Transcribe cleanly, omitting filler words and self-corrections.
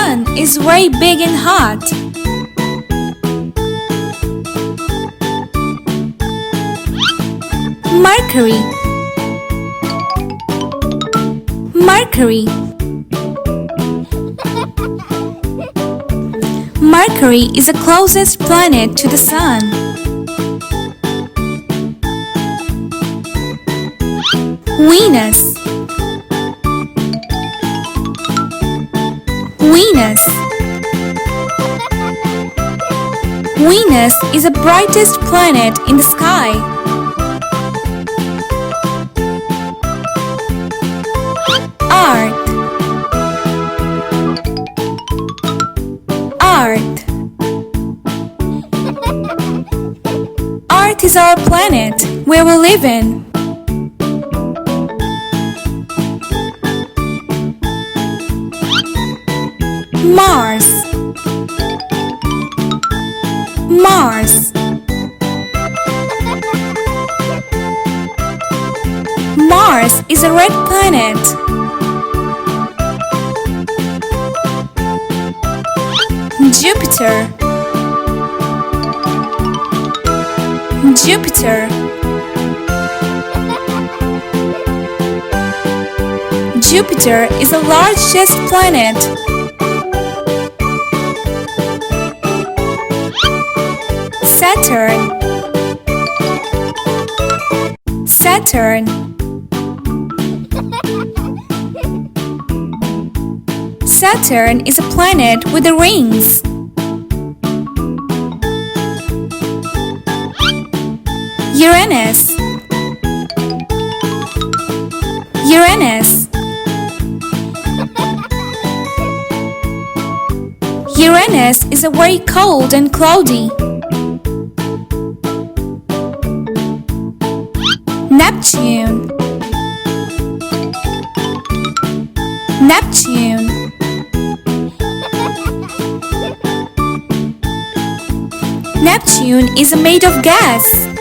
sun is very big and hot. Mercury. Mercury. Mercury is the closest planet to the sun. Venus. Venus. Venus is the brightest planet in the sky. Earth. Earth. Earth is our planet where we live in. Mars. Mars. Mars is a red planet. Jupiter. Jupiter. Jupiter is the largest planet. Saturn. Saturn. Saturn is a planet with the rings. Uranus. Uranus. Uranus is a very cold and cloudy. Neptune. Neptune. Neptune is made of gas.